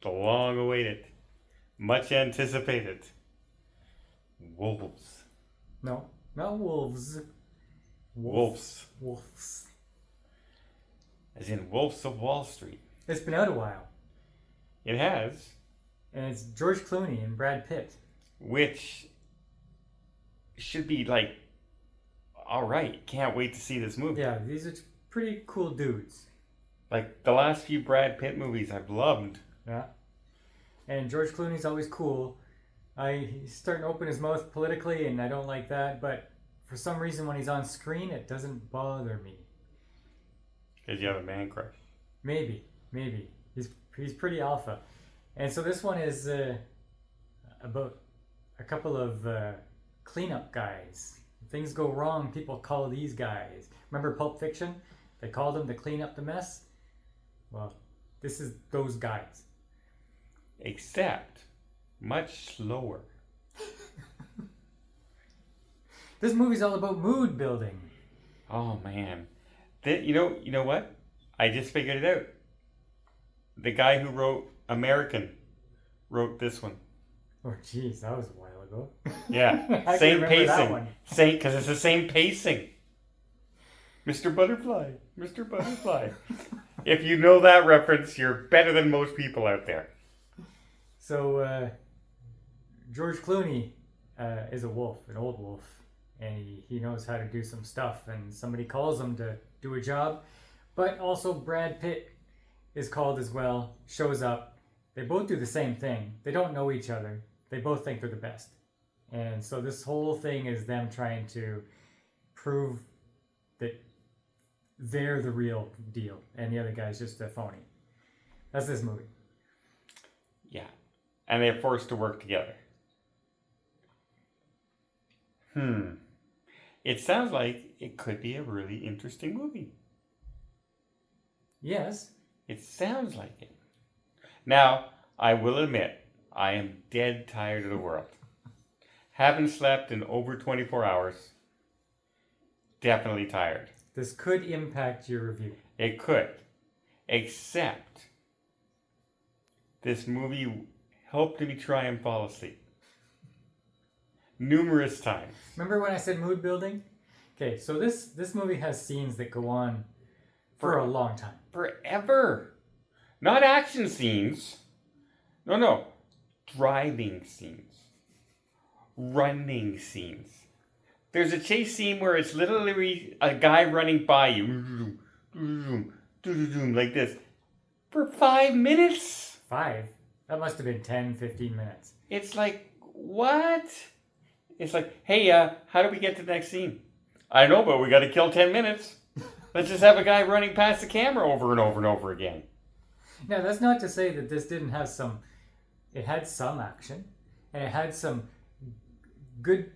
the long-awaited, much anticipated Wolves. No, not wolves. Wolves. Wolves. As in Wolves of Wall Street. It's been out a while. It has. And it's George Clooney and Brad Pitt. Which should be like, alright, can't wait to see this movie. Yeah, these are pretty cool dudes. Like, the last few Brad Pitt movies I've loved. Yeah. And George Clooney's always cool. He's starting to open his mouth politically, and I don't like that, but for some reason when he's on screen, it doesn't bother me. Because you have a man crush. Maybe. He's pretty alpha. And so this one is about a couple of cleanup guys. If things go wrong, people call these guys. Remember Pulp Fiction? They called them to clean up the mess? Well, this is those guys. Except much slower. This movie's all about mood building. Oh man. You know what? I just figured it out. The guy who wrote American wrote this one. Oh jeez, that was a while ago. Yeah. I Same can remember that pacing. one. Same, because it's the same pacing. Mr. Butterfly. Mr. Butterfly. If you know that reference, you're better than most people out there. So, George Clooney is a wolf, an old wolf, and he knows how to do some stuff, and somebody calls him to do a job. But also Brad Pitt is called as well, shows up. They both do the same thing. They don't know each other. They both think they're the best. And so this whole thing is them trying to prove that they're the real deal, and the other guy's just a phony. That's this movie. Yeah. And they're forced to work together. It sounds like it could be a really interesting movie. Yes. It sounds like it. Now, I will admit, I am dead tired of the world. Haven't slept in over 24 hours. Definitely tired. This could impact your review. It could. Except, this movie helped me try and fall asleep. Numerous times. Remember when I said mood building? Okay, so this movie has scenes that go on for a long time. Forever. Not action scenes. No. Driving scenes. Running scenes. There's a chase scene where it's literally a guy running by you. Like this. For 5 minutes. 5? That must have been 10, 15 minutes. It's like, what? It's like, hey, how do we get to the next scene? I know, but we got to kill 10 minutes. Let's just have a guy running past the camera over and over and over again. Now, that's not to say that this didn't have some... It had some action. And it had some good...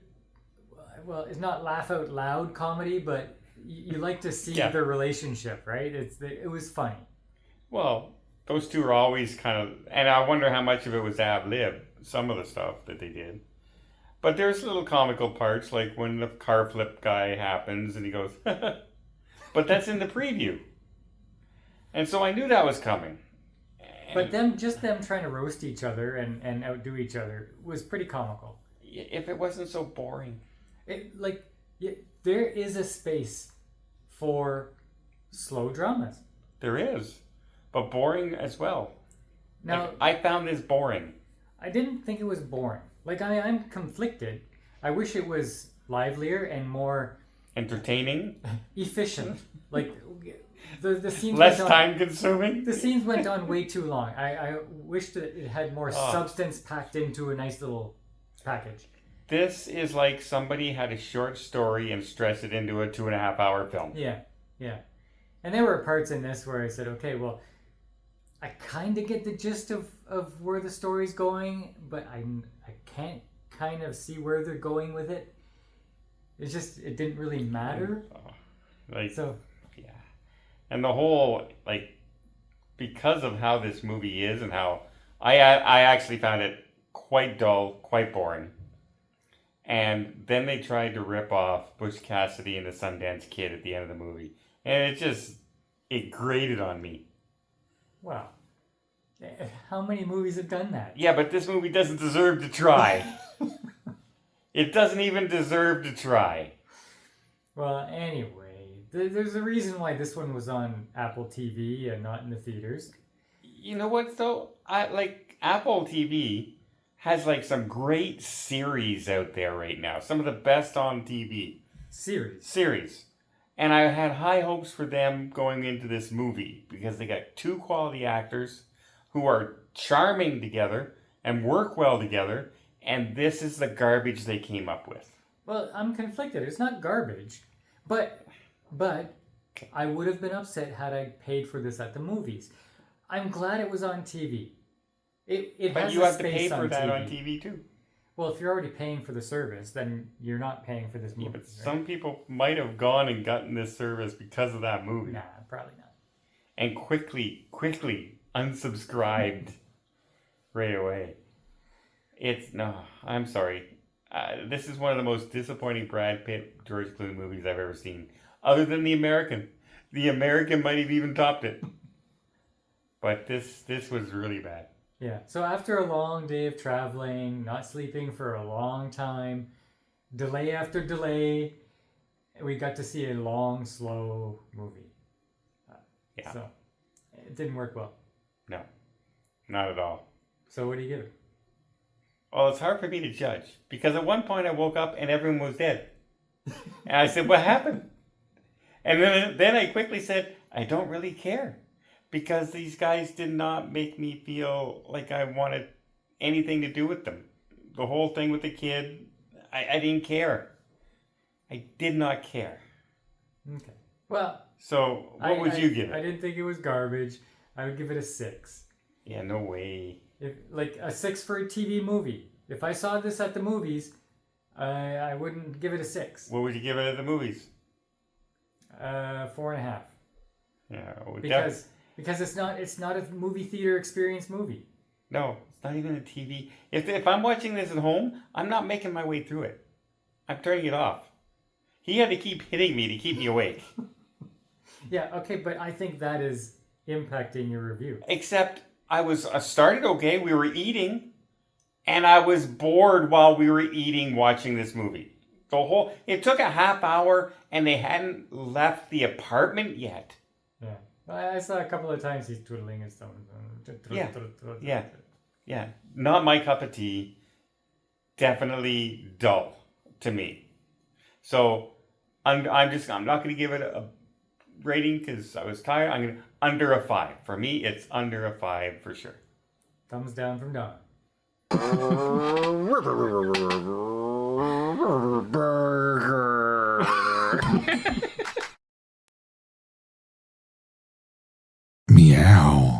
Well, it's not laugh out loud comedy, but you like to see their relationship, right? It was funny. Well, those two are always kind of... And I wonder how much of it was ad-lib, some of the stuff that they did. But there's little comical parts, like when the car flip guy happens and he goes... But that's in the preview. And so I knew that was coming. But just them trying to roast each other and outdo each other was pretty comical. If it wasn't so boring. There is a space for slow dramas. There is. But boring as well. Now, I found this boring. I didn't think it was boring. I'm conflicted. I wish it was livelier and more... Entertaining? Efficient. The scenes less time consuming? The scenes went on way too long. I wish that it had more substance packed into a nice little package. This is like somebody had a short story and stressed it into a 2.5 hour film. Yeah. And there were parts in this where I said, okay, well, I kind of get the gist of where the story's going, but I can't kind of see where they're going with it. It's just, it didn't really matter. Yeah. And the whole, because of how this movie is and how I actually found it quite dull, quite boring. And then they tried to rip off Butch Cassidy and the Sundance Kid at the end of the movie. And it grated on me. Wow. How many movies have done that? Yeah, but this movie doesn't deserve to try. It doesn't even deserve to try. Well, anyway, there's a reason why this one was on Apple TV and not in the theaters. You know what though? I like Apple TV has like some great series out there right now. Some of the best on TV. Series. And I had high hopes for them going into this movie because they got two quality actors who are charming together and work well together, and this is the garbage they came up with. Well, I'm conflicted. It's not garbage, but I would have been upset had I paid for this at the movies. I'm glad it was on TV. It but has you a have to pay space for that TV. on TV too. Well, if you're already paying for the service, then you're not paying for this movie. Yeah, but right? some people might have gone and gotten this service because of that movie. Nah, probably not. And quickly unsubscribed right away. I'm sorry. This is one of the most disappointing Brad Pitt, George Clooney movies I've ever seen. Other than The American. The American might have even topped it. But this was really bad. Yeah, so after a long day of traveling, not sleeping for a long time, delay after delay, we got to see a long, slow movie. Yeah. So, it didn't work well. No, not at all. So what do you give it? Well, it's hard for me to judge. Because at one point I woke up and everyone was dead. And I said, what happened? And then I quickly said, I don't really care. Because these guys did not make me feel like I wanted anything to do with them. The whole thing with the kid, I didn't care. I did not care. Okay. Well, so what would you give it? I didn't think it was garbage. I would give it a 6. Yeah, no way. Like a 6 for a TV movie. If I saw this at the movies, I wouldn't give it a 6. What would you give it at the movies? 4.5. Yeah, because it's not a movie theater experience movie. No, it's not even a TV. If I'm watching this at home, I'm not making my way through it. I'm turning it off. He had to keep hitting me to keep me awake. Yeah, okay, but I think that is impacting your review. Except I started okay. We were eating, and I was bored while we were eating watching this movie. It took a half hour, and they hadn't left the apartment yet. Yeah. I saw a couple of times he's twiddling his thumbs. Yeah. Not my cup of tea. Definitely dull to me. So I'm not going to give it a rating because I was tired. I'm going to under a 5. For me, it's under a 5 for sure. Thumbs down from Don. Burger. Meow.